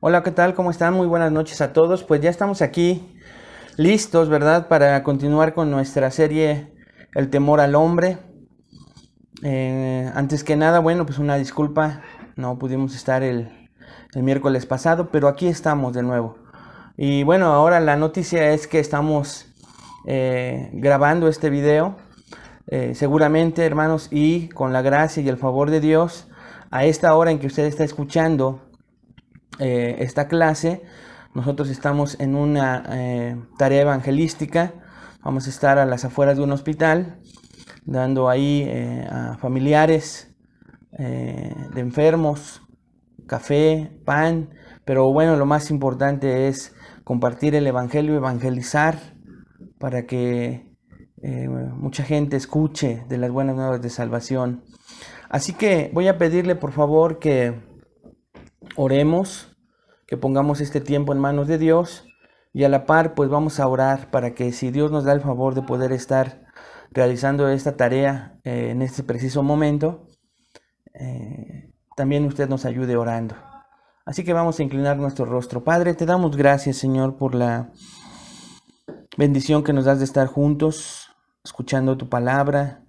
Hola, ¿qué tal? ¿Cómo están? Muy buenas noches a todos. Pues ya estamos aquí listos, ¿verdad? Para continuar con nuestra serie El temor al hombre. Antes que nada, bueno, pues una disculpa. No pudimos estar el miércoles pasado, pero aquí estamos de nuevo. Y bueno, ahora la noticia es que estamos grabando este video. Seguramente, hermanos, y con la gracia y el favor de Dios, a esta hora en que usted está escuchando esta clase, nosotros estamos en una tarea evangelística. Vamos a estar a las afueras de un hospital, dando ahí a familiares de enfermos café, pan, pero bueno, lo más importante es compartir el evangelio, evangelizar, para que mucha gente escuche de las buenas nuevas de salvación. Así que voy a pedirle por favor que oremos, que pongamos este tiempo en manos de Dios, y a la par pues vamos a orar para que, si Dios nos da el favor de poder estar realizando esta tarea en este preciso momento, también usted nos ayude orando. Así que vamos a inclinar nuestro rostro. Padre, te damos gracias, Señor, por la bendición que nos das de estar juntos, escuchando tu palabra,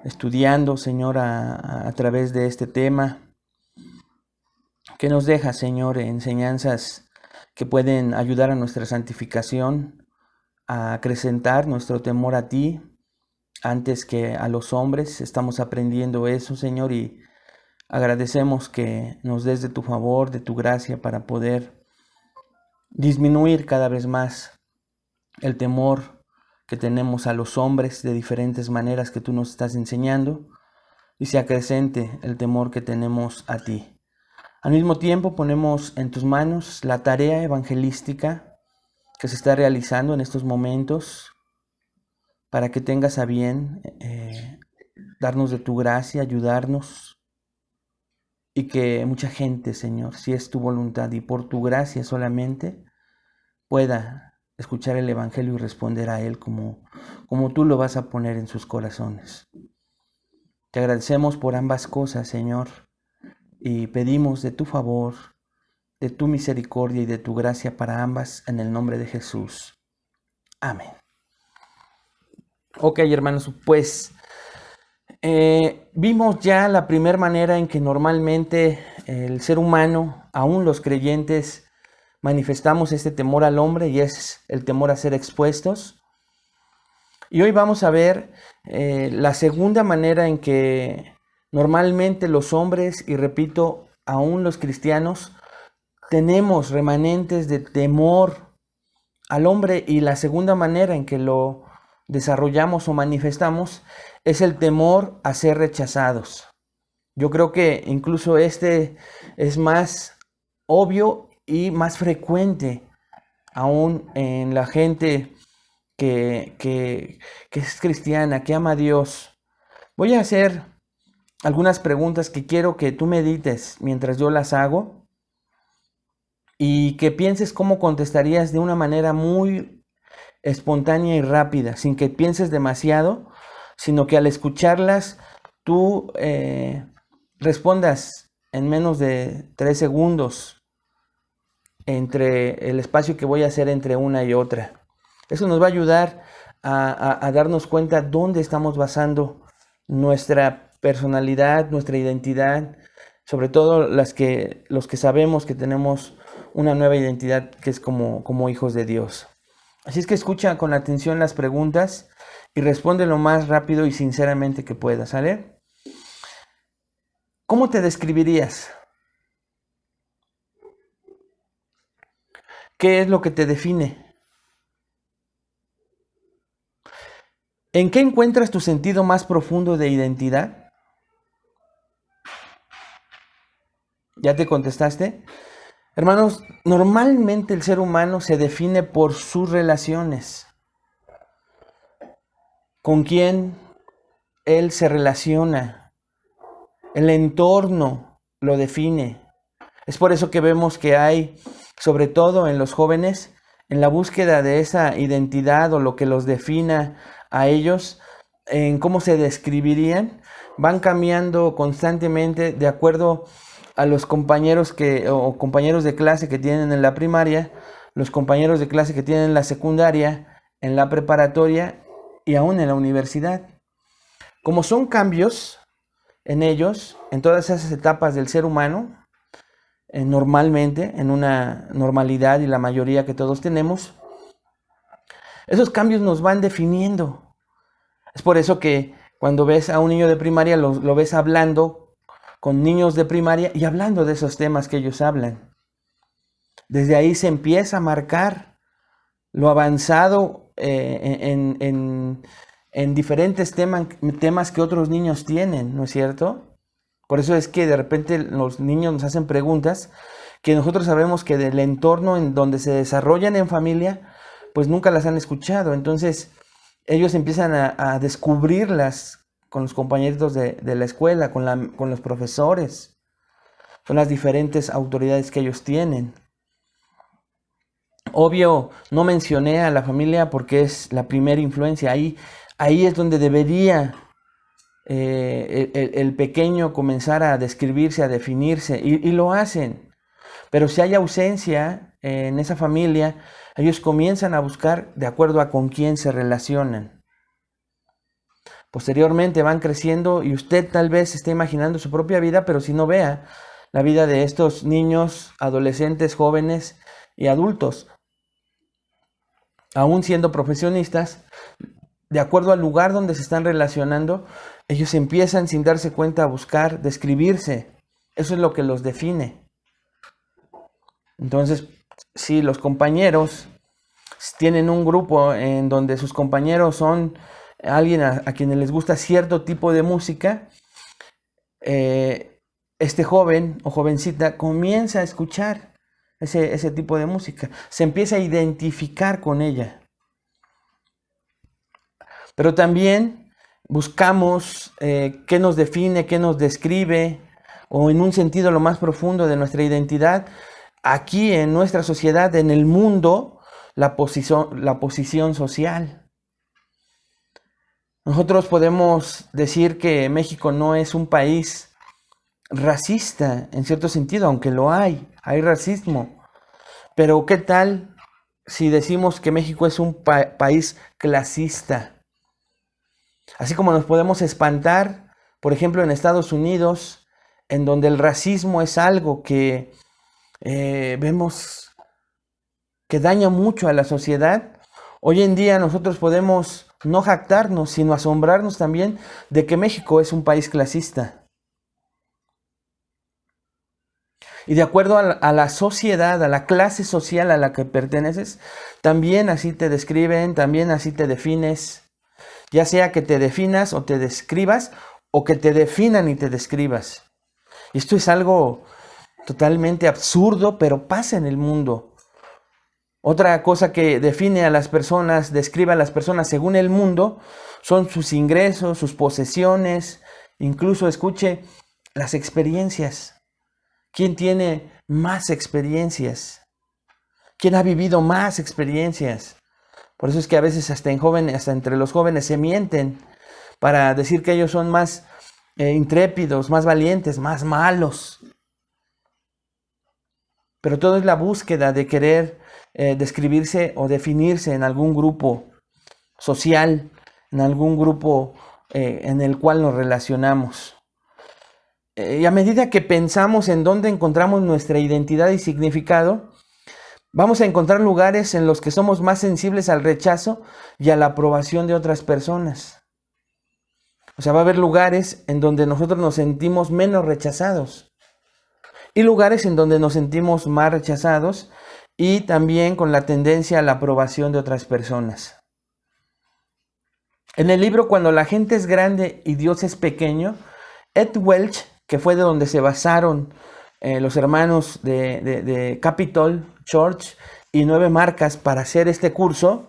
estudiando, Señor, a través de este tema, que nos deja, Señor, enseñanzas que pueden ayudar a nuestra santificación, a acrecentar nuestro temor a ti antes que a los hombres. Estamos aprendiendo eso, Señor, y agradecemos que nos des de tu favor, de tu gracia, para poder disminuir cada vez más el temor que tenemos a los hombres de diferentes maneras que tú nos estás enseñando, y se acrecente el temor que tenemos a ti. Al mismo tiempo ponemos en tus manos la tarea evangelística que se está realizando en estos momentos, para que tengas a bien darnos de tu gracia, ayudarnos, y que mucha gente, Señor, si es tu voluntad y por tu gracia solamente, pueda escuchar el evangelio y responder a él como tú lo vas a poner en sus corazones. Te agradecemos por ambas cosas, Señor, y pedimos de tu favor, de tu misericordia y de tu gracia para ambas, en el nombre de Jesús. Amén. Ok, hermanos, pues vimos ya la primera manera en que normalmente el ser humano, aún los creyentes, manifestamos este temor al hombre, y es el temor a ser expuestos. Y hoy vamos a ver la segunda manera en que normalmente los hombres, y repito, aún los cristianos, tenemos remanentes de temor al hombre, y la segunda manera en que lo desarrollamos o manifestamos es el temor a ser rechazados. Yo creo que incluso este es más obvio y más frecuente aún en la gente que es cristiana, que ama a Dios. Voy a hacer algunas preguntas que quiero que tú medites mientras yo las hago, y que pienses cómo contestarías de una manera muy espontánea y rápida, sin que pienses demasiado, sino que al escucharlas tú respondas en menos de 3 segundos entre el espacio que voy a hacer entre una y otra. Eso nos va a ayudar a darnos cuenta dónde estamos basando nuestra personalidad, nuestra identidad, sobre todo los que sabemos que tenemos una nueva identidad, que es como hijos de Dios. Así es que escucha con atención las preguntas y responde lo más rápido y sinceramente que puedas, ¿sale? ¿Cómo te describirías? ¿Qué es lo que te define? ¿En qué encuentras tu sentido más profundo de identidad? ¿Ya te contestaste? Hermanos, normalmente el ser humano se define por sus relaciones. ¿Con quién él se relaciona? El entorno lo define. Es por eso que vemos que hay, sobre todo en los jóvenes, en la búsqueda de esa identidad o lo que los defina a ellos, en cómo se describirían, van cambiando constantemente de acuerdo a los compañeros o compañeros de clase que tienen en la primaria, los compañeros de clase que tienen en la secundaria, en la preparatoria y aún en la universidad. Como son cambios en ellos, en todas esas etapas del ser humano, normalmente, en una normalidad y la mayoría que todos tenemos, esos cambios nos van definiendo. Es por eso que cuando ves a un niño de primaria, lo ves hablando con niños de primaria y hablando de esos temas que ellos hablan. Desde ahí se empieza a marcar lo avanzado en diferentes temas que otros niños tienen, ¿no es cierto? Por eso es que de repente los niños nos hacen preguntas que nosotros sabemos que del entorno en donde se desarrollan en familia, pues nunca las han escuchado. Entonces ellos empiezan a descubrirlas con los compañeros de la escuela, con los profesores, con las diferentes autoridades que ellos tienen. Obvio, no mencioné a la familia porque es la primera influencia. Ahí es donde debería el pequeño comenzar a describirse, a definirse, y lo hacen. Pero si hay ausencia en esa familia, ellos comienzan a buscar de acuerdo a con quién se relacionan. Posteriormente van creciendo y usted tal vez esté imaginando su propia vida, pero si no vea la vida de estos niños, adolescentes, jóvenes y adultos, aún siendo profesionistas, de acuerdo al lugar donde se están relacionando, ellos empiezan sin darse cuenta a buscar describirse. Eso es lo que los define. Entonces, si los compañeros tienen un grupo en donde sus compañeros son alguien a quienes les gusta cierto tipo de música, este joven o jovencita comienza a escuchar ese tipo de música, se empieza a identificar con ella. Pero también buscamos qué nos define, qué nos describe, o en un sentido lo más profundo de nuestra identidad, aquí en nuestra sociedad, en el mundo, la posición social. Nosotros podemos decir que México no es un país racista, en cierto sentido, aunque lo hay racismo. Pero ¿qué tal si decimos que México es un país clasista? Así como nos podemos espantar, por ejemplo, en Estados Unidos, en donde el racismo es algo que vemos que daña mucho a la sociedad, hoy en día nosotros podemos no jactarnos, sino asombrarnos también de que México es un país clasista. Y de acuerdo a la sociedad, a la clase social a la que perteneces, también así te describen, también así te defines. Ya sea que te definas o te describas, o que te definan y te describas. Y esto es algo totalmente absurdo, pero pasa en el mundo. Otra cosa que define a las personas, describe a las personas según el mundo, son sus ingresos, sus posesiones, incluso escuche las experiencias. ¿Quién tiene más experiencias? ¿Quién ha vivido más experiencias? Por eso es que a veces hasta entre los jóvenes se mienten para decir que ellos son más intrépidos, más valientes, más malos. Pero todo es la búsqueda de querer describirse o definirse en algún grupo social, en algún grupo en el cual nos relacionamos. Y a medida que pensamos en dónde encontramos nuestra identidad y significado, vamos a encontrar lugares en los que somos más sensibles al rechazo y a la aprobación de otras personas. O sea, va a haber lugares en donde nosotros nos sentimos menos rechazados y lugares en donde nos sentimos más rechazados y también con la tendencia a la aprobación de otras personas. En el libro Cuando la gente es grande y Dios es pequeño, Ed Welch, que fue de donde se basaron los hermanos de Capitol Church y 9 Marcas para hacer este curso,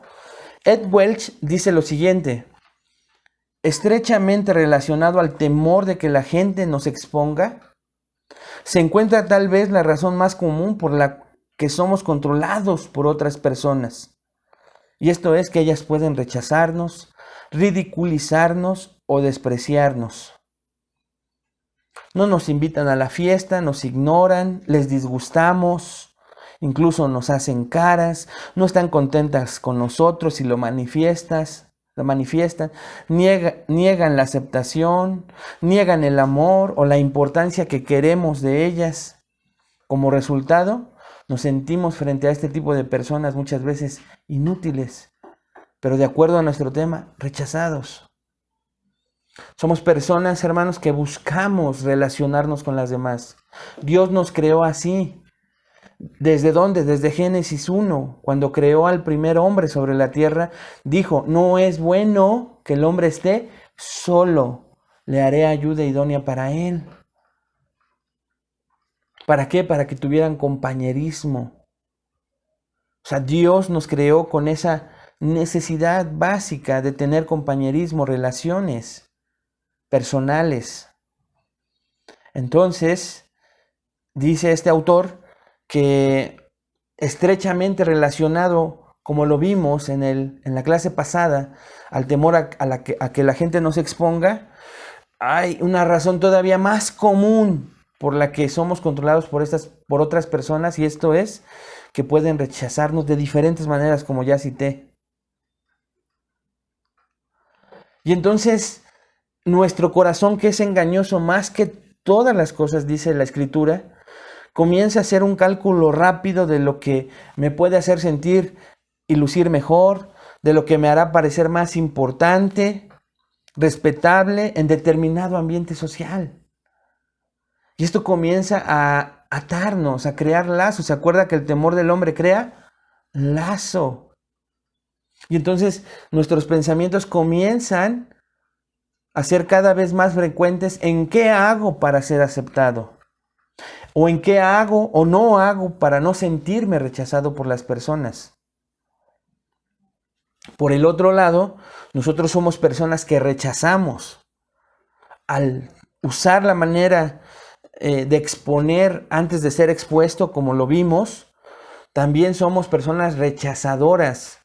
Ed Welch dice lo siguiente: estrechamente relacionado al temor de que la gente nos exponga, se encuentra tal vez la razón más común por la que somos controlados por otras personas. Y esto es que ellas pueden rechazarnos, ridiculizarnos o despreciarnos. No nos invitan a la fiesta, nos ignoran, les disgustamos, incluso nos hacen caras, no están contentas con nosotros y lo manifiestan, niegan la aceptación, niegan el amor o la importancia que queremos de ellas. Como resultado, nos sentimos frente a este tipo de personas muchas veces inútiles, pero de acuerdo a nuestro tema, rechazados. Somos personas, hermanos, que buscamos relacionarnos con las demás. Dios nos creó así. ¿Desde dónde? Desde Génesis 1, cuando creó al primer hombre sobre la tierra, dijo, no es bueno que el hombre esté solo, le haré ayuda idónea para él. ¿Para qué? Para que tuvieran compañerismo. O sea, Dios nos creó con esa necesidad básica de tener compañerismo, relaciones personales. Entonces, dice este autor que estrechamente relacionado, como lo vimos en la clase pasada, al temor a que la gente nos exponga, hay una razón todavía más común por la que somos controlados por otras personas, y esto es que pueden rechazarnos de diferentes maneras, como ya cité. Y entonces, nuestro corazón, que es engañoso más que todas las cosas, dice la Escritura, comienza a hacer un cálculo rápido de lo que me puede hacer sentir y lucir mejor, de lo que me hará parecer más importante, respetable en determinado ambiente social. Y esto comienza a atarnos, a crear lazos. ¿Se acuerda que el temor del hombre crea lazo? Y entonces nuestros pensamientos comienzan a ser cada vez más frecuentes en qué hago para ser aceptado, o en qué hago o no hago para no sentirme rechazado por las personas. Por el otro lado, nosotros somos personas que rechazamos. Al usar la manera de exponer antes de ser expuesto, como lo vimos, también somos personas rechazadoras.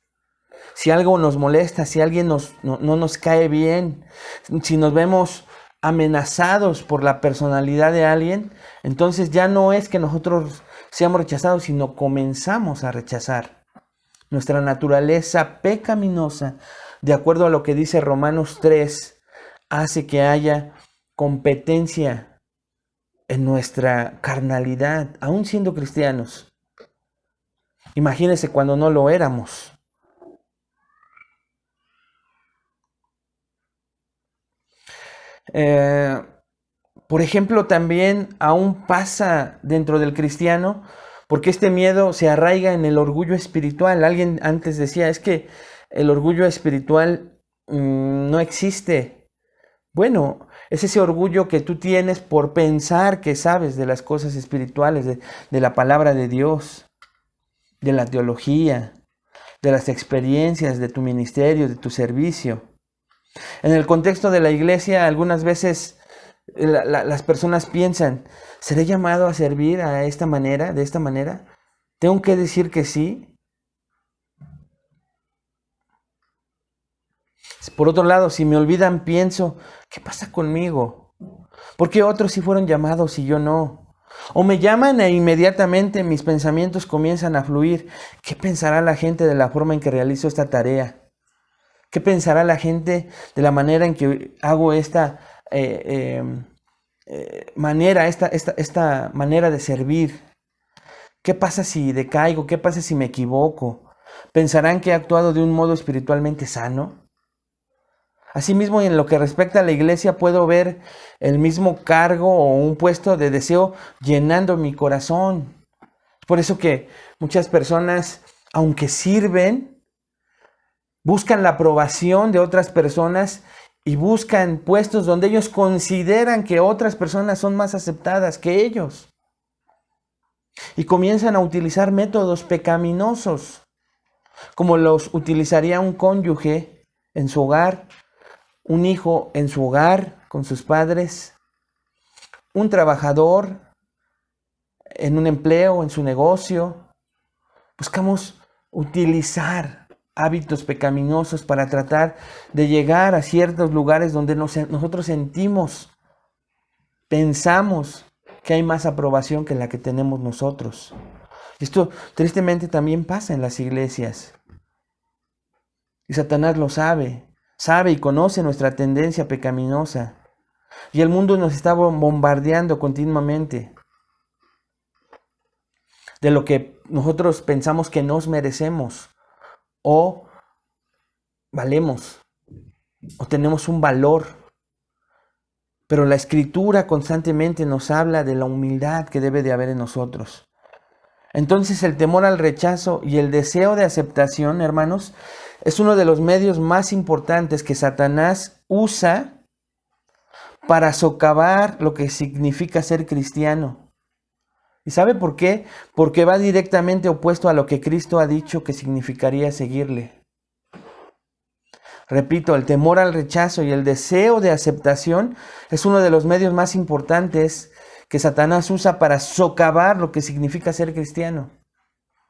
Si algo nos molesta, si alguien no nos cae bien, si nos vemos amenazados por la personalidad de alguien, entonces ya no es que nosotros seamos rechazados, sino comenzamos a rechazar. Nuestra naturaleza pecaminosa, de acuerdo a lo que dice Romanos 3, hace que haya competencia en nuestra carnalidad, aún siendo cristianos. Imagínense cuando no lo éramos. Por ejemplo, también aún pasa dentro del cristiano, porque este miedo se arraiga en el orgullo espiritual. Alguien antes decía, es que el orgullo espiritual no existe. Bueno, es ese orgullo que tú tienes por pensar que sabes de las cosas espirituales, de la palabra de Dios, de la teología, de las experiencias de tu ministerio, de tu servicio. En el contexto de la iglesia, algunas veces las personas piensan, ¿seré llamado a servir de esta manera? ¿Tengo que decir que sí? Por otro lado, si me olvidan, pienso, ¿qué pasa conmigo? ¿Por qué otros sí fueron llamados y yo no? O me llaman e inmediatamente mis pensamientos comienzan a fluir. ¿Qué pensará la gente de la forma en que realizo esta tarea? ¿Qué pensará la gente de la manera en que hago esta manera de servir? ¿Qué pasa si decaigo? ¿Qué pasa si me equivoco? ¿Pensarán que he actuado de un modo espiritualmente sano? Asimismo, en lo que respecta a la iglesia, puedo ver el mismo cargo o un puesto de deseo llenando mi corazón. Por eso que muchas personas, aunque sirven, buscan la aprobación de otras personas y buscan puestos donde ellos consideran que otras personas son más aceptadas que ellos. Y comienzan a utilizar métodos pecaminosos, como los utilizaría un cónyuge en su hogar, un hijo en su hogar con sus padres, un trabajador en un empleo, en su negocio. Buscamos utilizar hábitos pecaminosos para tratar de llegar a ciertos lugares donde nosotros sentimos pensamos que hay más aprobación que la que tenemos nosotros. Esto tristemente también pasa en las iglesias. Y Satanás lo sabe y conoce nuestra tendencia pecaminosa. Y el mundo nos está bombardeando continuamente de lo que nosotros pensamos que nos merecemos o valemos o tenemos un valor. Pero la Escritura constantemente nos habla de la humildad que debe de haber en nosotros. Entonces el temor al rechazo y el deseo de aceptación, hermanos, es uno de los medios más importantes que Satanás usa para socavar lo que significa ser cristiano. ¿Y sabe por qué? Porque va directamente opuesto a lo que Cristo ha dicho que significaría seguirle. Repito, el temor al rechazo y el deseo de aceptación es uno de los medios más importantes que Satanás usa para socavar lo que significa ser cristiano.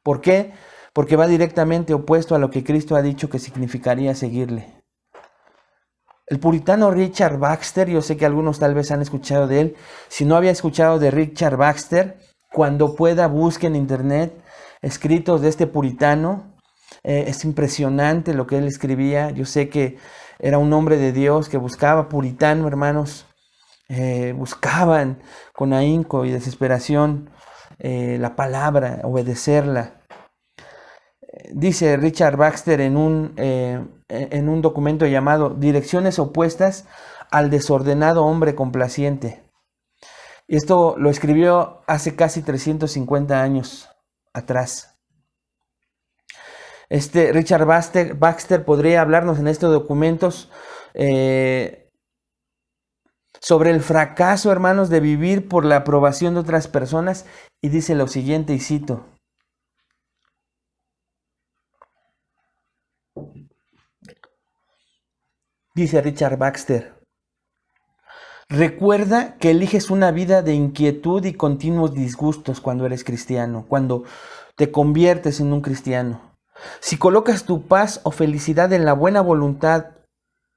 ¿Por qué? Porque va directamente opuesto a lo que Cristo ha dicho que significaría seguirle. El puritano Richard Baxter, yo sé que algunos tal vez han escuchado de él. Si no había escuchado de Richard Baxter, cuando pueda busque en internet escritos de este puritano. Es impresionante lo que él escribía. Yo sé que era un hombre de Dios que buscaba, puritano, hermanos. Buscaban con ahínco y desesperación la palabra, obedecerla. Dice Richard Baxter en un documento llamado Direcciones opuestas al desordenado hombre complaciente. Y esto lo escribió hace casi 350 años atrás. Richard Baxter podría hablarnos en estos documentos sobre el fracaso, hermanos, de vivir por la aprobación de otras personas, y dice lo siguiente, y cito: dice Richard Baxter: recuerda que eliges una vida de inquietud y continuos disgustos cuando eres cristiano, cuando te conviertes en un cristiano. Si colocas tu paz o felicidad en la buena voluntad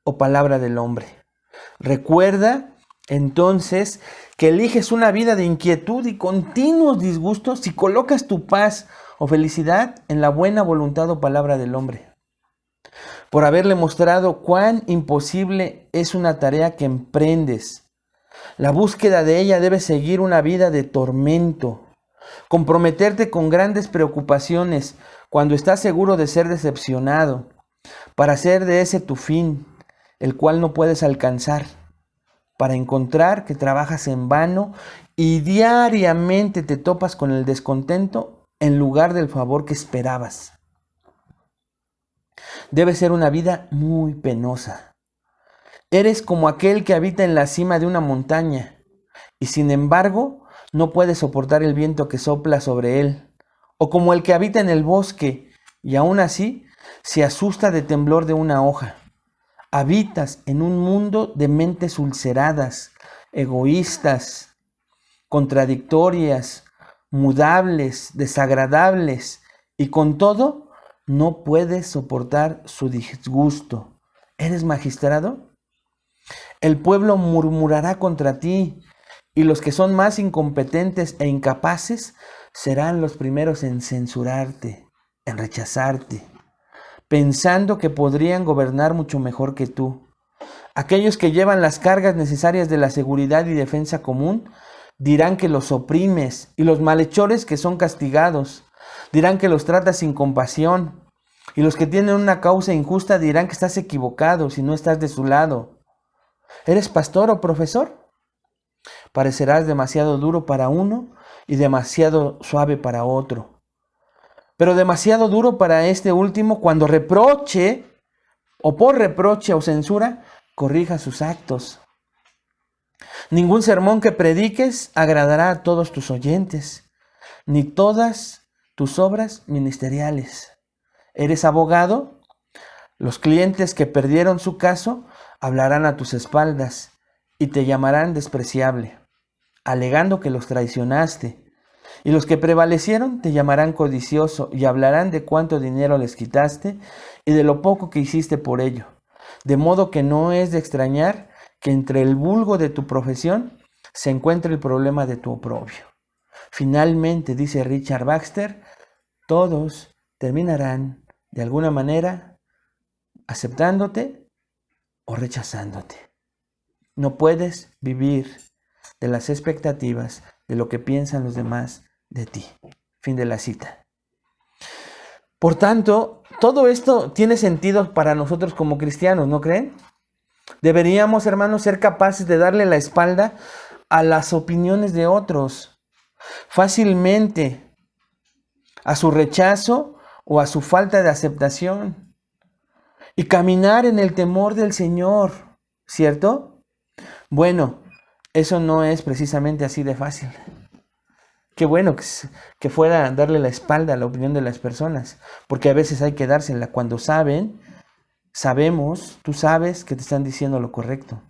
o palabra del hombre. Recuerda entonces que eliges una vida de inquietud y continuos disgustos si colocas tu paz o felicidad en la buena voluntad o palabra del hombre. Por haberle mostrado cuán imposible es una tarea que emprendes. La búsqueda de ella debe seguir una vida de tormento. Comprometerte con grandes preocupaciones cuando estás seguro de ser decepcionado, para hacer de ese tu fin, el cual no puedes alcanzar, para encontrar que trabajas en vano y diariamente te topas con el descontento en lugar del favor que esperabas. Debe ser una vida muy penosa. Eres como aquel que habita en la cima de una montaña y sin embargo no puede soportar el viento que sopla sobre él, o como el que habita en el bosque y aún así se asusta de temblor de una hoja. Habitas en un mundo de mentes ulceradas, egoístas, contradictorias, mudables, desagradables, y con todo no puedes soportar su disgusto. ¿Eres magistrado? El pueblo murmurará contra ti, y los que son más incompetentes e incapaces serán los primeros en censurarte, en rechazarte, pensando que podrían gobernar mucho mejor que tú. Aquellos que llevan las cargas necesarias de la seguridad y defensa común dirán que los oprimes, y los malhechores que son castigados dirán que los tratas sin compasión, y los que tienen una causa injusta dirán que estás equivocado si no estás de su lado. ¿Eres pastor o profesor? Parecerás demasiado duro para uno y demasiado suave para otro, pero demasiado duro para este último cuando reproche o por reproche o censura corrija sus actos. Ningún sermón que prediques agradará a todos tus oyentes, ni todas tus obras ministeriales. ¿Eres abogado? Los clientes que perdieron su caso hablarán a tus espaldas y te llamarán despreciable, alegando que los traicionaste. Y los que prevalecieron te llamarán codicioso y hablarán de cuánto dinero les quitaste y de lo poco que hiciste por ello. De modo que no es de extrañar que entre el vulgo de tu profesión se encuentra el problema de tu oprobio. Finalmente, dice Richard Baxter, todos terminarán de alguna manera aceptándote o rechazándote. No puedes vivir de las expectativas de lo que piensan los demás de ti. Fin de la cita. Por tanto, todo esto tiene sentido para nosotros como cristianos, ¿no creen? Deberíamos, hermanos, ser capaces de darle la espalda a las opiniones de otros, fácilmente, a su rechazo o a su falta de aceptación, y caminar en el temor del Señor, ¿cierto? Bueno, eso no es precisamente así de fácil. Qué bueno que fuera darle la espalda a la opinión de las personas, porque a veces hay que dársela cuando sabemos, tú sabes que te están diciendo lo correcto.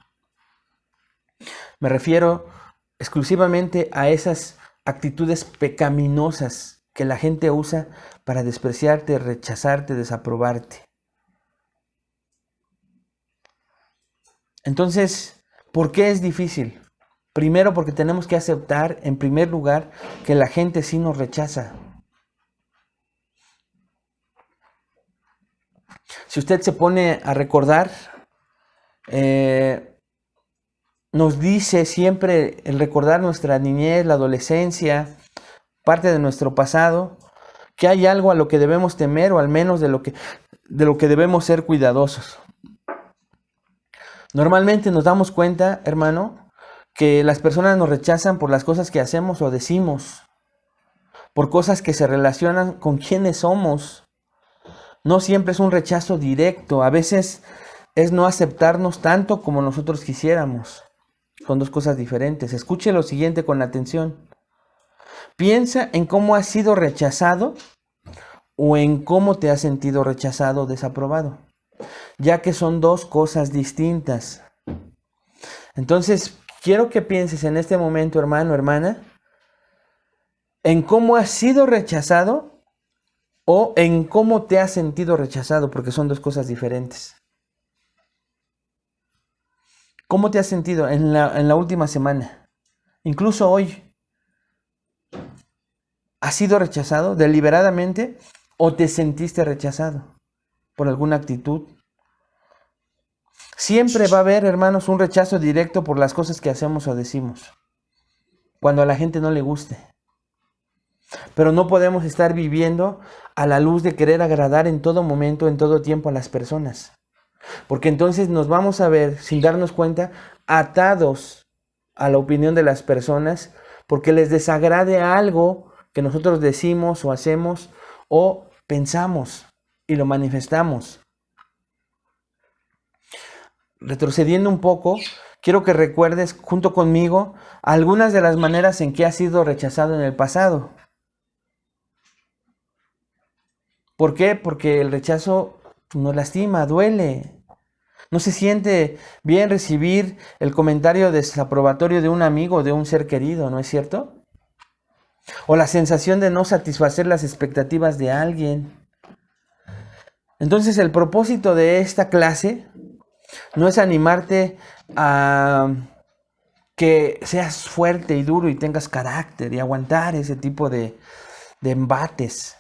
Me refiero exclusivamente a esas actitudes pecaminosas que la gente usa para despreciarte, rechazarte, desaprobarte. Entonces, ¿por qué es difícil? Primero, porque tenemos que aceptar, en primer lugar, que la gente sí nos rechaza. Si usted se pone a recordar, nos dice siempre el recordar nuestra niñez, la adolescencia, parte de nuestro pasado, que hay algo a lo que debemos temer o al menos de lo que debemos ser cuidadosos. Normalmente nos damos cuenta, hermano, que las personas nos rechazan por las cosas que hacemos o decimos, por cosas que se relacionan con quiénes somos. No siempre es un rechazo directo, a veces es no aceptarnos tanto como nosotros quisiéramos. Son dos cosas diferentes. Escuche lo siguiente con atención. Piensa en cómo has sido rechazado o en cómo te has sentido rechazado o desaprobado, ya que son dos cosas distintas. Entonces, quiero que pienses en este momento, hermano, hermana, en cómo has sido rechazado o en cómo te has sentido rechazado, porque son dos cosas diferentes. ¿Cómo te has sentido en la última semana? Incluso hoy. ¿Has sido rechazado deliberadamente o te sentiste rechazado por alguna actitud? Siempre va a haber, hermanos, un rechazo directo por las cosas que hacemos o decimos, cuando a la gente no le guste. Pero no podemos estar viviendo a la luz de querer agradar en todo momento, en todo tiempo a las personas. Porque entonces nos vamos a ver, sin darnos cuenta, atados a la opinión de las personas, porque les desagrade algo que nosotros decimos o hacemos o pensamos y lo manifestamos. Retrocediendo un poco, quiero que recuerdes junto conmigo algunas de las maneras en que has sido rechazado en el pasado. ¿Por qué? Porque el rechazo nos lastima, duele. No se siente bien recibir el comentario desaprobatorio de un amigo o de un ser querido, ¿no es cierto? O la sensación de no satisfacer las expectativas de alguien. Entonces, el propósito de esta clase no es animarte a que seas fuerte y duro y tengas carácter y aguantar ese tipo de embates,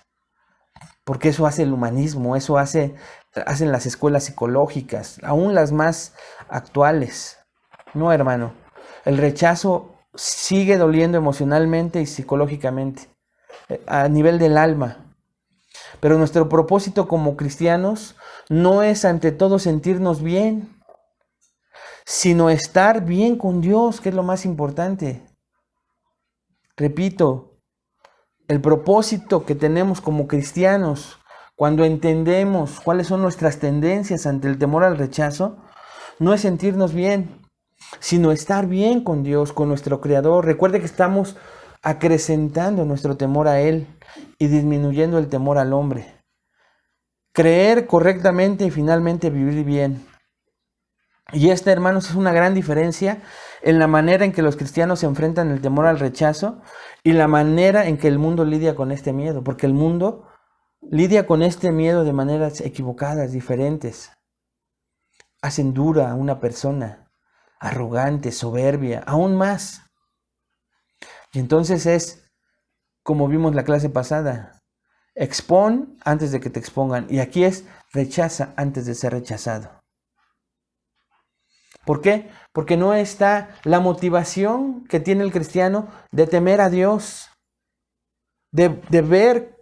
porque eso hace el humanismo, eso hacen las escuelas psicológicas, aún las más actuales. No, hermano, el rechazo sigue doliendo emocionalmente y psicológicamente, a nivel del alma. Pero nuestro propósito como cristianos no es ante todo sentirnos bien, sino estar bien con Dios, que es lo más importante. Repito, el propósito que tenemos como cristianos, cuando entendemos cuáles son nuestras tendencias ante el temor al rechazo, no es sentirnos bien, sino estar bien con Dios, con nuestro Creador. Recuerde que estamos acrecentando nuestro temor a Él y disminuyendo el temor al hombre. Creer correctamente y finalmente vivir bien. Y esta, hermanos, es una gran diferencia en la manera en que los cristianos se enfrentan el temor al rechazo y la manera en que el mundo lidia con este miedo, porque el mundo lidia con este miedo de maneras equivocadas, diferentes. Hacen dura a una persona, arrogante, soberbia, aún más. Y entonces es, como vimos la clase pasada, expon antes de que te expongan. Y aquí es rechaza antes de ser rechazado. ¿Por qué? Porque no está la motivación que tiene el cristiano de temer a Dios, de ver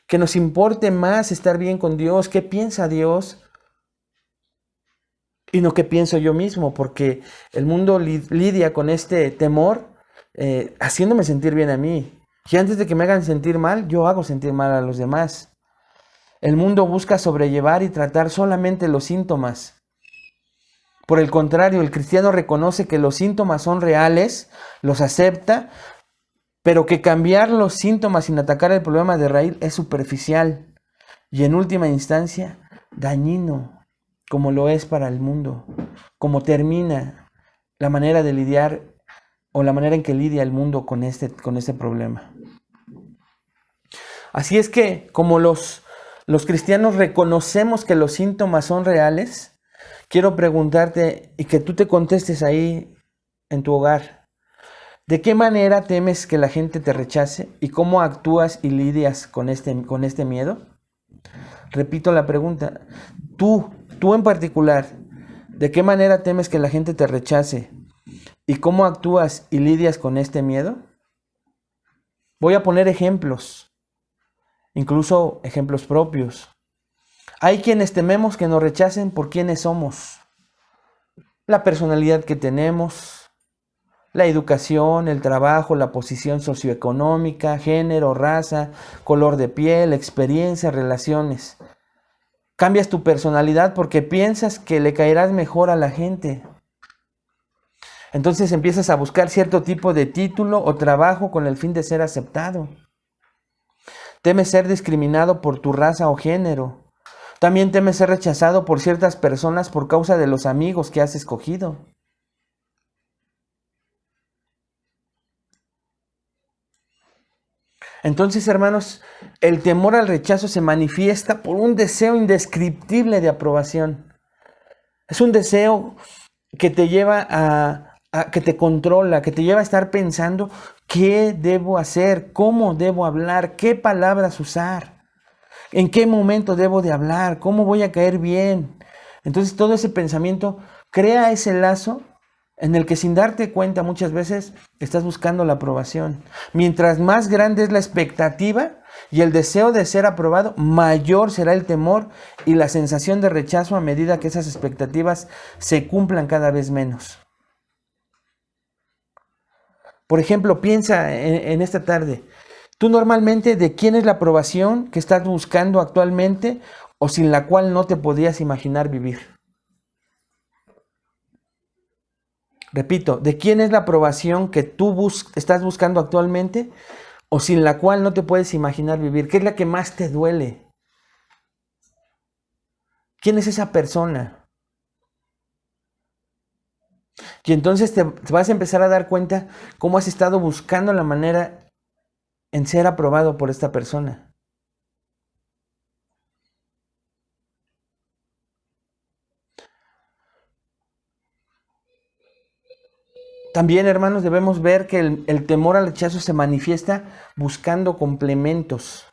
que nos importe más estar bien con Dios, qué piensa Dios, y no qué pienso yo mismo, porque el mundo lidia con este temor haciéndome sentir bien a mí. Y antes de que me hagan sentir mal, yo hago sentir mal a los demás. El mundo busca sobrellevar y tratar solamente los síntomas. Por el contrario, el cristiano reconoce que los síntomas son reales, los acepta, pero que cambiar los síntomas sin atacar el problema de raíz es superficial y en última instancia dañino, como lo es para el mundo, como termina la manera de lidiar o la manera en que lidia el mundo con este problema. Así es que como los cristianos reconocemos que los síntomas son reales, quiero preguntarte y que tú te contestes ahí en tu hogar. ¿De qué manera temes que la gente te rechace y cómo actúas y lidias con este miedo? Repito la pregunta. Tú en particular, ¿de qué manera temes que la gente te rechace y cómo actúas y lidias con este miedo? Voy a poner ejemplos, incluso ejemplos propios. Hay quienes tememos que nos rechacen por quienes somos, la personalidad que tenemos, la educación, el trabajo, la posición socioeconómica, género, raza, color de piel, experiencia, relaciones. Cambias tu personalidad porque piensas que le caerás mejor a la gente. Entonces empiezas a buscar cierto tipo de título o trabajo con el fin de ser aceptado. Temes ser discriminado por tu raza o género. También temes ser rechazado por ciertas personas por causa de los amigos que has escogido. Entonces, hermanos, el temor al rechazo se manifiesta por un deseo indescriptible de aprobación. Es un deseo que te lleva que te controla, que te lleva a estar pensando qué debo hacer, cómo debo hablar, qué palabras usar, en qué momento debo de hablar, cómo voy a caer bien. Entonces todo ese pensamiento crea ese lazo en el que sin darte cuenta muchas veces estás buscando la aprobación. Mientras más grande es la expectativa y el deseo de ser aprobado, mayor será el temor y la sensación de rechazo a medida que esas expectativas se cumplan cada vez menos. Por ejemplo, piensa en esta tarde, ¿tú normalmente de quién es la aprobación que estás buscando actualmente o sin la cual no te podías imaginar vivir? Repito, ¿de quién es la aprobación que tú estás buscando actualmente o sin la cual no te puedes imaginar vivir? ¿Qué es la que más te duele? ¿Quién es esa persona? Y entonces te vas a empezar a dar cuenta cómo has estado buscando la manera en ser aprobado por esta persona. También, hermanos, debemos ver que el temor al rechazo se manifiesta buscando complementos,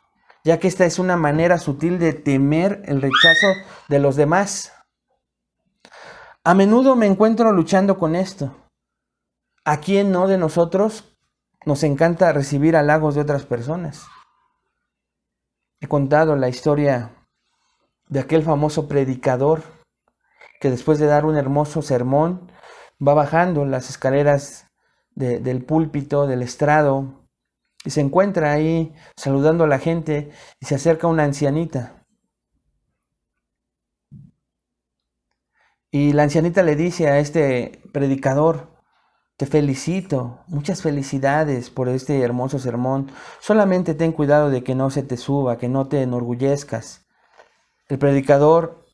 ya que esta es una manera sutil de temer el rechazo de los demás. A menudo me encuentro luchando con esto. ¿A quién no de nosotros nos encanta recibir halagos de otras personas? He contado la historia de aquel famoso predicador que después de dar un hermoso sermón va bajando las escaleras del púlpito, del estrado, y se encuentra ahí saludando a la gente y se acerca una ancianita. Y la ancianita le dice a este predicador: te felicito, muchas felicidades por este hermoso sermón. Solamente ten cuidado de que no se te suba, que no te enorgullezcas. El predicador,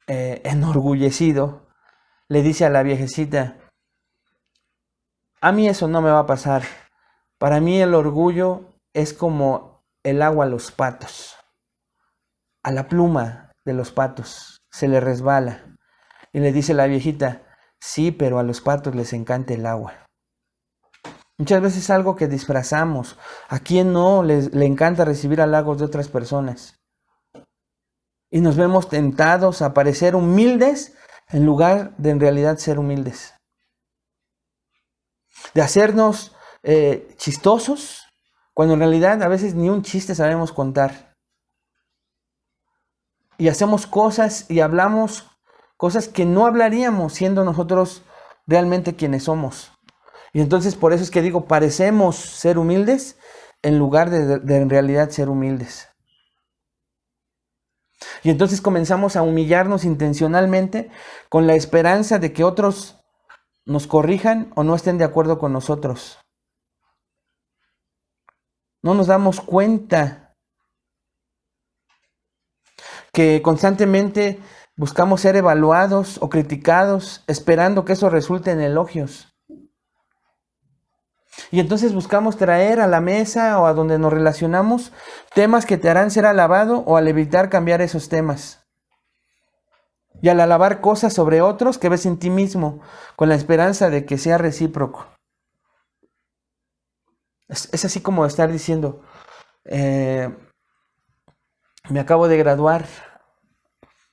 enorgullecido, le dice a la viejecita: a mí eso no me va a pasar. Para mí el orgullo es como el agua a los patos. A la pluma de los patos se le resbala. Y le dice la viejita: sí, pero a los patos les encanta el agua. Muchas veces es algo que disfrazamos. ¿A quién no le encanta recibir halagos de otras personas? Y nos vemos tentados a parecer humildes en lugar de en realidad ser humildes. De hacernos chistosos, cuando en realidad a veces ni un chiste sabemos contar. Y hacemos cosas y hablamos cosas que no hablaríamos siendo nosotros realmente quienes somos. Y entonces por eso es que digo, parecemos ser humildes en lugar de en realidad ser humildes. Y entonces comenzamos a humillarnos intencionalmente con la esperanza de que otros nos corrijan o no estén de acuerdo con nosotros. No nos damos cuenta que constantemente buscamos ser evaluados o criticados, esperando que eso resulte en elogios. Y entonces buscamos traer a la mesa o a donde nos relacionamos temas que te harán ser alabado o al evitar cambiar esos temas. Y al alabar cosas sobre otros que ves en ti mismo, con la esperanza de que sea recíproco. Es así como estar diciendo, me acabo de graduar,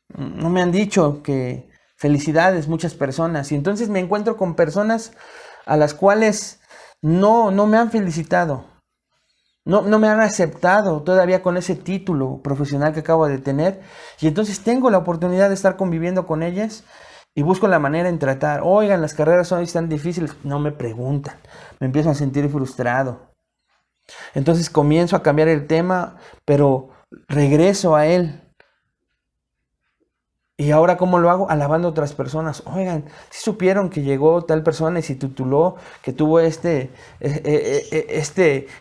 no me han dicho que felicidades muchas personas. Y entonces me encuentro con personas a las cuales no me han felicitado. No me han aceptado todavía con ese título profesional que acabo de tener. Y entonces tengo la oportunidad de estar conviviendo con ellas y busco la manera en tratar. Oigan, las carreras hoy están difíciles. No me preguntan. Me empiezo a sentir frustrado. Entonces comienzo a cambiar el tema, pero regreso a él. Y ahora, ¿cómo lo hago? Alabando a otras personas. Oigan, si supieron que llegó tal persona y se tituló, que tuvo este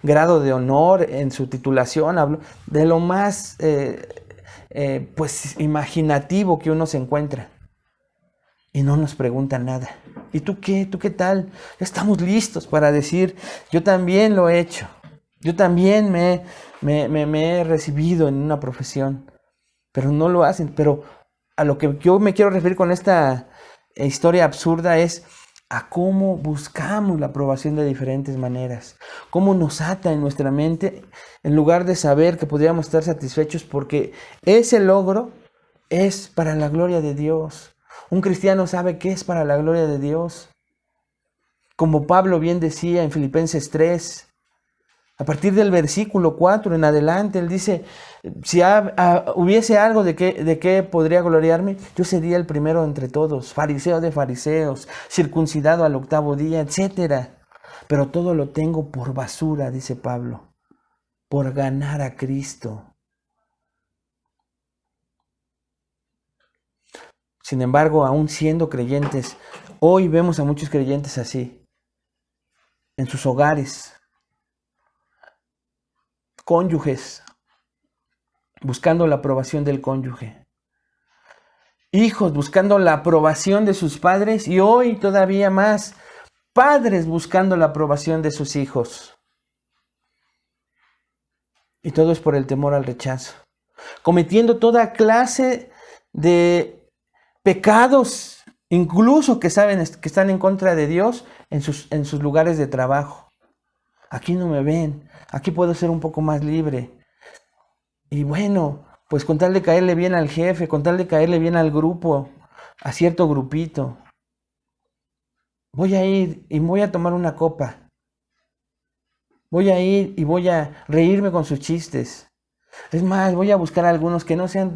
grado de honor en su titulación, habló de lo más pues imaginativo que uno se encuentra. Y no nos preguntan nada. ¿Y tú qué? ¿Tú qué tal? Ya estamos listos para decir, yo también lo he hecho. Yo también me he recibido en una profesión. Pero no lo hacen. Pero a lo que yo me quiero referir con esta historia absurda es a cómo buscamos la aprobación de diferentes maneras. Cómo nos ata en nuestra mente en lugar de saber que podríamos estar satisfechos porque ese logro es para la gloria de Dios. Un cristiano sabe que es para la gloria de Dios. Como Pablo bien decía en Filipenses 3, a partir del versículo 4 en adelante, él dice, si hubiese algo de qué podría gloriarme, yo sería el primero entre todos, fariseo de fariseos, circuncidado al 8º día, etc. Pero todo lo tengo por basura, dice Pablo, por ganar a Cristo. Sin embargo, aún siendo creyentes, hoy vemos a muchos creyentes así, en sus hogares, cónyuges, buscando la aprobación del cónyuge. Hijos buscando la aprobación de sus padres y hoy todavía más, padres buscando la aprobación de sus hijos. Y todo es por el temor al rechazo. Cometiendo toda clase de pecados, incluso que saben que están en contra de Dios en sus lugares de trabajo. Aquí no me ven, aquí puedo ser un poco más libre. Y bueno, pues con tal de caerle bien al jefe, con tal de caerle bien al grupo, a cierto grupito, voy a ir y voy a tomar una copa. Voy a ir y voy a reírme con sus chistes. Es más, voy a buscar a algunos que no sean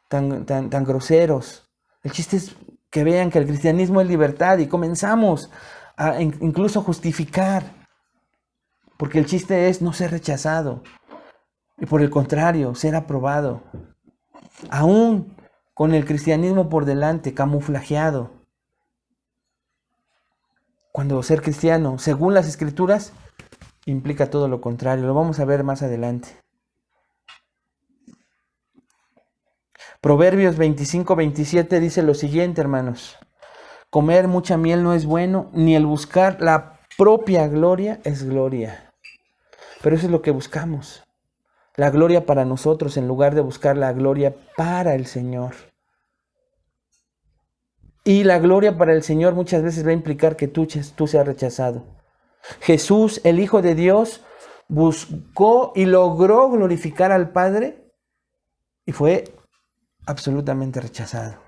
tan groseros. El chiste es que vean que el cristianismo es libertad y comenzamos a incluso justificar. Porque el chiste es no ser rechazado. Y por el contrario, ser aprobado. Aún con el cristianismo por delante, camuflajeado. Cuando ser cristiano, según las escrituras, implica todo lo contrario. Lo vamos a ver más adelante. Proverbios 25-27 dice lo siguiente, hermanos. Comer mucha miel no es bueno, ni el buscar la propia gloria es gloria. Pero eso es lo que buscamos. La gloria para nosotros en lugar de buscar la gloria para el Señor. Y la gloria para el Señor muchas veces va a implicar que tú seas rechazado. Jesús, el Hijo de Dios, buscó y logró glorificar al Padre y fue absolutamente rechazado.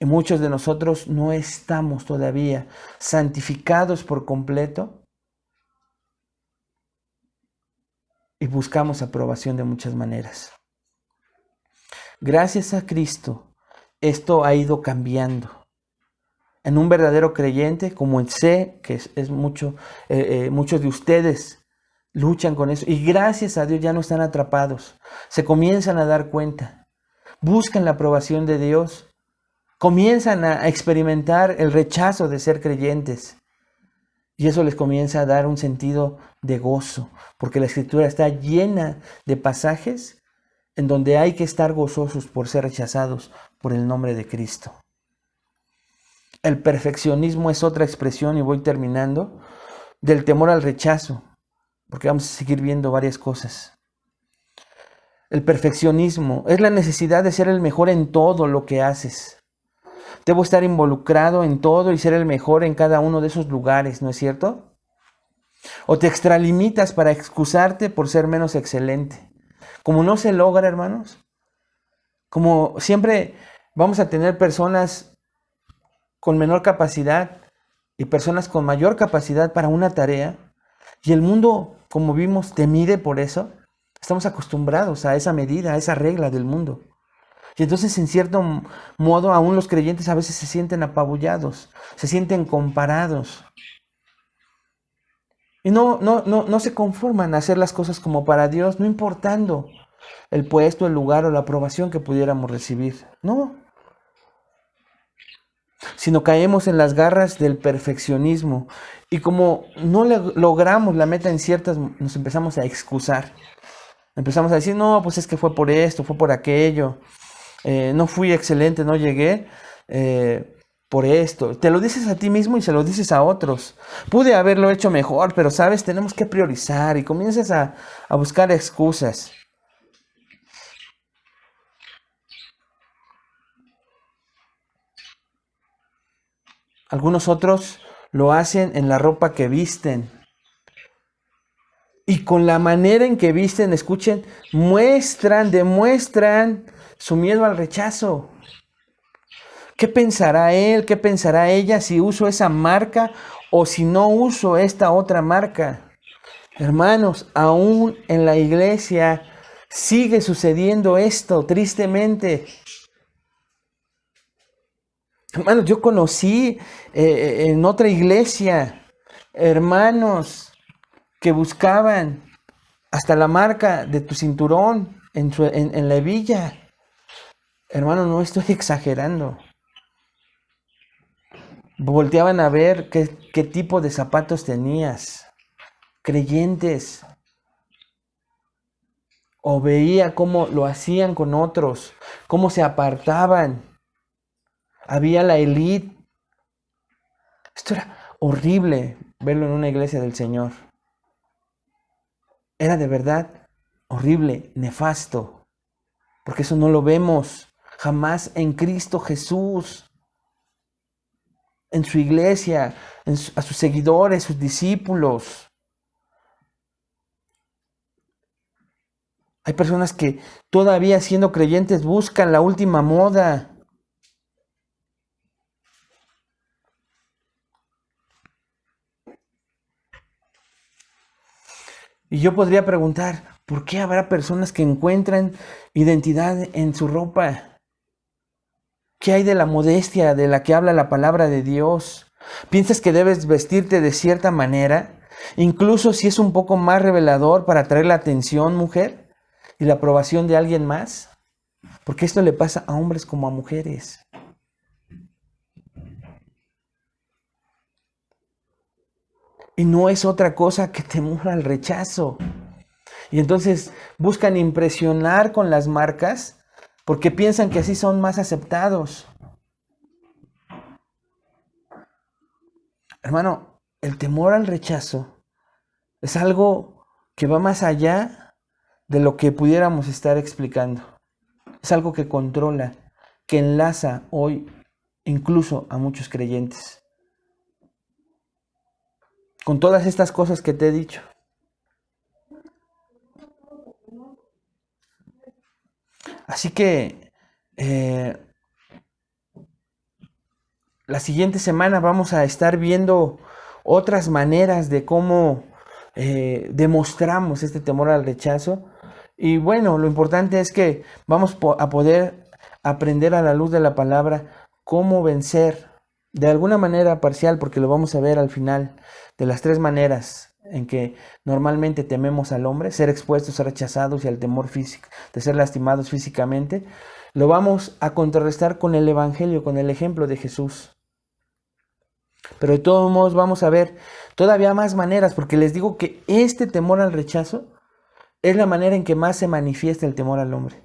Y muchos de nosotros no estamos todavía santificados por completo y buscamos aprobación de muchas maneras. Gracias a Cristo, esto ha ido cambiando. En un verdadero creyente, como sé que es muchos de ustedes luchan con eso, y gracias a Dios ya no están atrapados, se comienzan a dar cuenta, buscan la aprobación de Dios, comienzan a experimentar el rechazo de ser creyentes, y eso les comienza a dar un sentido de gozo, porque la Escritura está llena de pasajes en donde hay que estar gozosos por ser rechazados por el nombre de Cristo. El perfeccionismo es otra expresión, y voy terminando, del temor al rechazo, porque vamos a seguir viendo varias cosas. El perfeccionismo es la necesidad de ser el mejor en todo lo que haces. Debo estar involucrado en todo y ser el mejor en cada uno de esos lugares, ¿no es cierto? O te extralimitas para excusarte por ser menos excelente. Como no se logra, hermanos, como siempre vamos a tener personas con menor capacidad y personas con mayor capacidad para una tarea, y el mundo, como vimos, te mide por eso. Estamos acostumbrados a esa medida, a esa regla del mundo. Y entonces, en cierto modo, aún los creyentes a veces se sienten apabullados, se sienten comparados. Y no se conforman a hacer las cosas como para Dios, no importando el puesto, el lugar o la aprobación que pudiéramos recibir. No. Sino caemos en las garras del perfeccionismo. Y como no logramos la meta en ciertas, nos empezamos a excusar. Empezamos a decir, no, pues es que fue por esto, fue por aquello. No fui excelente, no llegué por esto. Te lo dices a ti mismo y se lo dices a otros. Pude haberlo hecho mejor, pero sabes, tenemos que priorizar. Y comienzas a buscar excusas. Algunos otros lo hacen en la ropa que visten. Y con la manera en que visten, escuchen, demuestran su miedo al rechazo. ¿Qué pensará él? ¿Qué pensará ella si uso esa marca o si no uso esta otra marca? Hermanos, aún en la iglesia sigue sucediendo esto, tristemente. Hermanos, yo conocí en otra iglesia hermanos que buscaban hasta la marca de tu cinturón en la hebilla. Hermano, no estoy exagerando. Volteaban a ver qué tipo de zapatos tenías. Creyentes. O veía cómo lo hacían con otros, cómo se apartaban. Había la élite. Esto era horrible verlo en una iglesia del Señor. Era de verdad horrible, nefasto, porque eso no lo vemos jamás en Cristo Jesús, en su iglesia, a sus seguidores, sus discípulos. Hay personas que todavía siendo creyentes buscan la última moda. Y yo podría preguntar, ¿por qué habrá personas que encuentran identidad en su ropa? ¿Qué hay de la modestia de la que habla la palabra de Dios? ¿Piensas que debes vestirte de cierta manera? Incluso si es un poco más revelador para atraer la atención, mujer, y la aprobación de alguien más. Porque esto le pasa a hombres como a mujeres. Y no es otra cosa que temor al rechazo. Y entonces buscan impresionar con las marcas porque piensan que así son más aceptados. Hermano, el temor al rechazo es algo que va más allá de lo que pudiéramos estar explicando. Es algo que controla, que enlaza hoy incluso a muchos creyentes. con todas estas cosas que te he dicho. Así que la siguiente semana vamos a estar viendo otras maneras de cómo demostramos este temor al rechazo. Y bueno, lo importante es que vamos a poder aprender a la luz de la palabra cómo vencer de alguna manera parcial, porque lo vamos a ver al final, de las 3 maneras en que normalmente tememos al hombre: ser expuestos, ser rechazados y al temor físico, de ser lastimados físicamente. Lo vamos a contrarrestar con el Evangelio, con el ejemplo de Jesús. Pero de todos modos vamos a ver todavía más maneras, porque les digo que este temor al rechazo es la manera en que más se manifiesta el temor al hombre.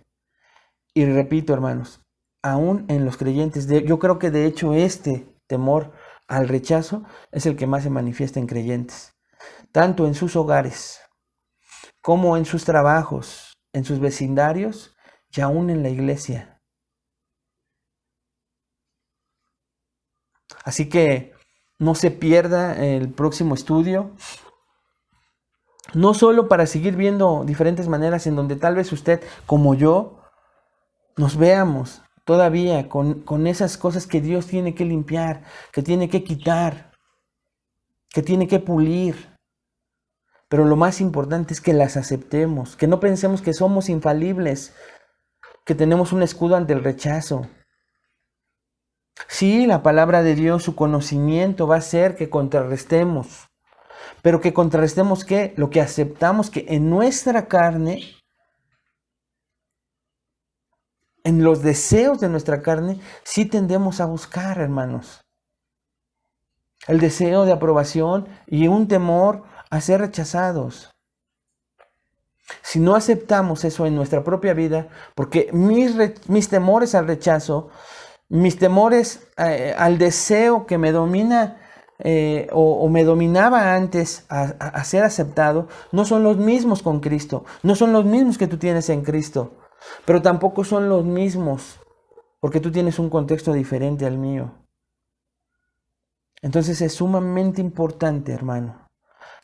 Y repito, hermanos, aún en los creyentes, yo creo que de hecho este temor al rechazo es el que más se manifiesta en creyentes, tanto en sus hogares como en sus trabajos, en sus vecindarios y aún en la iglesia. Así que no se pierda el próximo estudio, no solo para seguir viendo diferentes maneras en donde tal vez usted, como yo, nos veamos todavía con esas cosas que Dios tiene que limpiar, que tiene que quitar, que tiene que pulir. Pero lo más importante es que las aceptemos, que no pensemos que somos infalibles, que tenemos un escudo ante el rechazo. Sí, la palabra de Dios, su conocimiento va a hacer que contrarrestemos. Pero que contrarrestemos ¿qué? Lo que aceptamos que en nuestra carne, en los deseos de nuestra carne, sí tendemos a buscar, hermanos. El deseo de aprobación y un temor a ser rechazados. Si no aceptamos eso en nuestra propia vida, porque mis temores al rechazo, mis temores al deseo que me domina o me dominaba antes a ser aceptado, no son los mismos con Cristo, no son los mismos que tú tienes en Cristo, pero tampoco son los mismos porque tú tienes un contexto diferente al mío. Entonces es sumamente importante, hermano,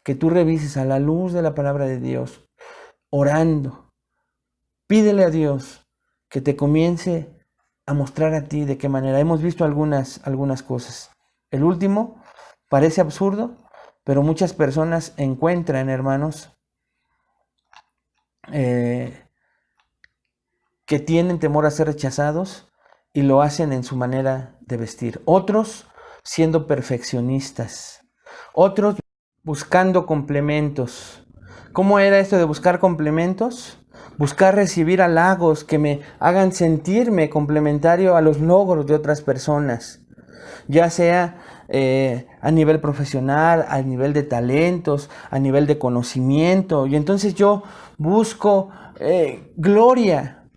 que tú revises a la luz de la palabra de Dios, orando. Pídele a Dios que te comience a mostrar a ti de qué manera. Hemos visto algunas cosas. El último parece absurdo, pero muchas personas encuentran, hermanos, que tienen temor a ser rechazados y lo hacen en su manera de vestir. Otros siendo perfeccionistas. Otros buscando complementos. ¿Cómo era esto de buscar complementos? Buscar recibir halagos que me hagan sentirme complementario a los logros de otras personas, ya sea a nivel profesional, a nivel de talentos, a nivel de conocimiento. Y entonces yo busco gloria.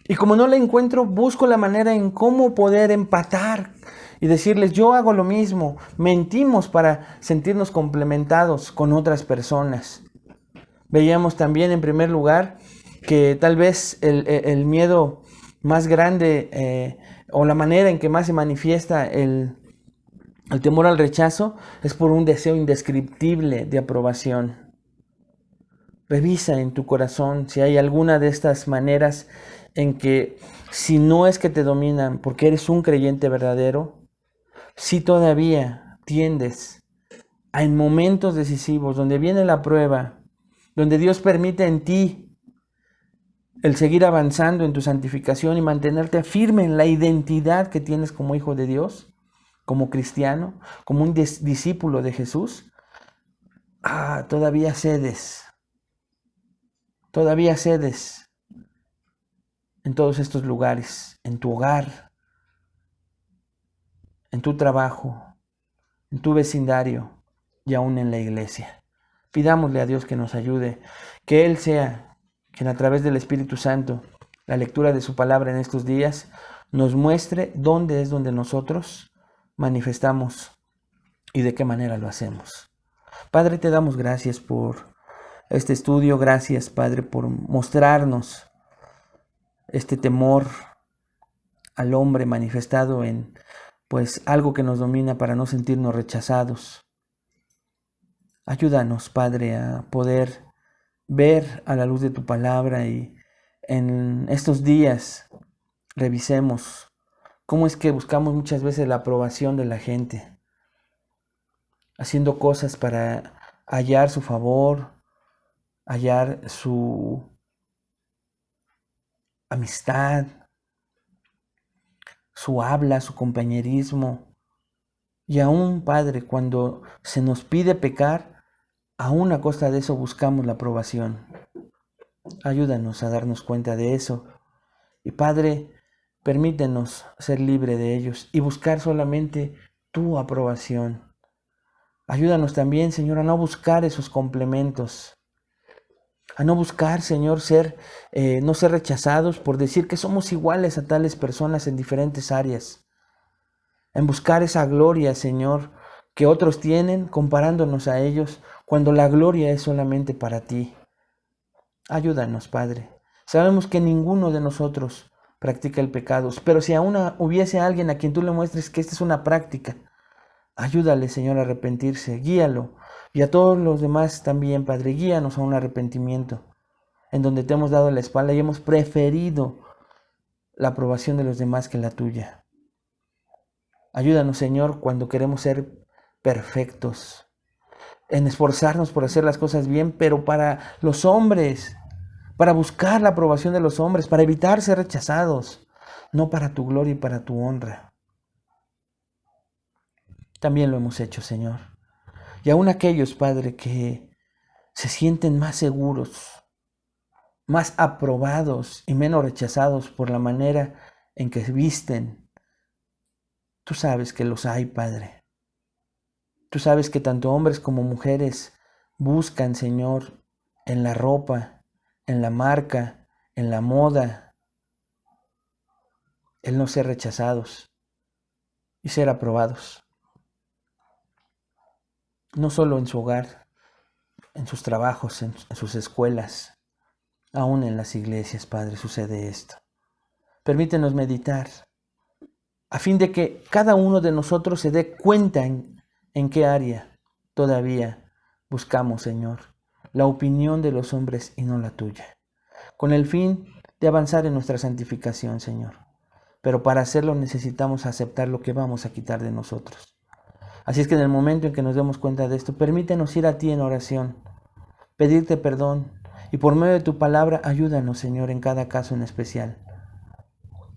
Y como no la encuentro, busco la manera en cómo poder empatar y decirles, yo hago lo mismo. Mentimos para sentirnos complementados con otras personas. Veíamos también, en primer lugar, que tal vez el miedo más grande o la manera en que más se manifiesta el temor al rechazo es por un deseo indescriptible de aprobación. Revisa en tu corazón si hay alguna de estas maneras en que, si no es que te dominan porque eres un creyente verdadero, si todavía tiendes a, en momentos decisivos donde viene la prueba, donde Dios permite en ti el seguir avanzando en tu santificación y mantenerte firme en la identidad que tienes como hijo de Dios, como cristiano, como un discípulo de Jesús, todavía cedes en todos estos lugares, en tu hogar, en tu trabajo, en tu vecindario y aún en la iglesia. Pidámosle a Dios que nos ayude, que Él sea quien a través del Espíritu Santo, la lectura de su palabra en estos días, nos muestre dónde es donde nosotros manifestamos y de qué manera lo hacemos. Padre, te damos gracias por este estudio, gracias, Padre, por mostrarnos este temor al hombre manifestado en, pues, algo que nos domina para no sentirnos rechazados. Ayúdanos, Padre, a poder ver a la luz de tu palabra y en estos días revisemos cómo es que buscamos muchas veces la aprobación de la gente, haciendo cosas para hallar su favor, hallar su amistad, su habla, su compañerismo. Y aún, Padre, cuando se nos pide pecar, aún a costa de eso buscamos la aprobación. Ayúdanos a darnos cuenta de eso. Y Padre, permítenos ser libre de ellos y buscar solamente tu aprobación. Ayúdanos también, Señor, a no buscar esos complementos, a no buscar, Señor, no ser rechazados por decir que somos iguales a tales personas en diferentes áreas, en buscar esa gloria, Señor, que otros tienen comparándonos a ellos, cuando la gloria es solamente para ti. Ayúdanos, Padre. Sabemos que ninguno de nosotros practica el pecado, pero si aún hubiese alguien a quien tú le muestres que esta es una práctica, ayúdale, Señor, a arrepentirse, guíalo. Y a todos los demás también, Padre, guíanos a un arrepentimiento, en donde te hemos dado la espalda y hemos preferido la aprobación de los demás que la tuya. Ayúdanos, Señor, cuando queremos ser perfectos, en esforzarnos por hacer las cosas bien, pero para los hombres, para buscar la aprobación de los hombres, para evitar ser rechazados, no para tu gloria y para tu honra. También lo hemos hecho, Señor. Y aún aquellos, Padre, que se sienten más seguros, más aprobados y menos rechazados por la manera en que visten. Tú sabes que los hay, Padre. Tú sabes que tanto hombres como mujeres buscan, Señor, en la ropa, en la marca, en la moda, el no ser rechazados y ser aprobados. No solo en su hogar, en sus trabajos, en sus escuelas, aún en las iglesias, Padre, sucede esto. Permítenos meditar, a fin de que cada uno de nosotros se dé cuenta en qué área todavía buscamos, Señor, la opinión de los hombres y no la tuya, con el fin de avanzar en nuestra santificación, Señor. Pero para hacerlo necesitamos aceptar lo que vamos a quitar de nosotros. Así es que en el momento en que nos demos cuenta de esto, permítenos ir a ti en oración, pedirte perdón y por medio de tu palabra ayúdanos, Señor, en cada caso en especial.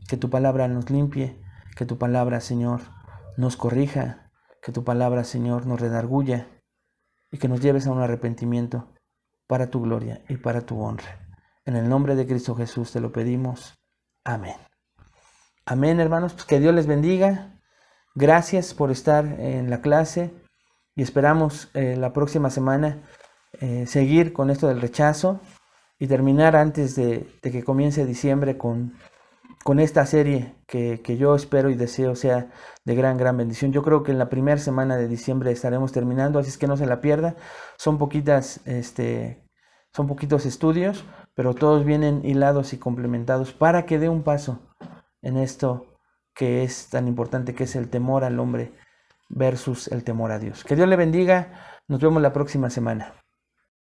Que tu palabra nos limpie, que tu palabra, Señor, nos corrija, que tu palabra, Señor, nos redarguya y que nos lleves a un arrepentimiento para tu gloria y para tu honra. En el nombre de Cristo Jesús te lo pedimos. Amén. Amén, hermanos. Pues que Dios les bendiga. Gracias por estar en la clase y esperamos la próxima semana seguir con esto del rechazo y terminar antes de que comience diciembre con esta serie que yo espero y deseo sea de gran bendición. Yo creo que en la primera semana de diciembre estaremos terminando, así es que no se la pierda. Son poquitos estudios, pero todos vienen hilados y complementados para que dé un paso en esto que es tan importante, que es el temor al hombre versus el temor a Dios. Que Dios le bendiga. Nos vemos la próxima semana.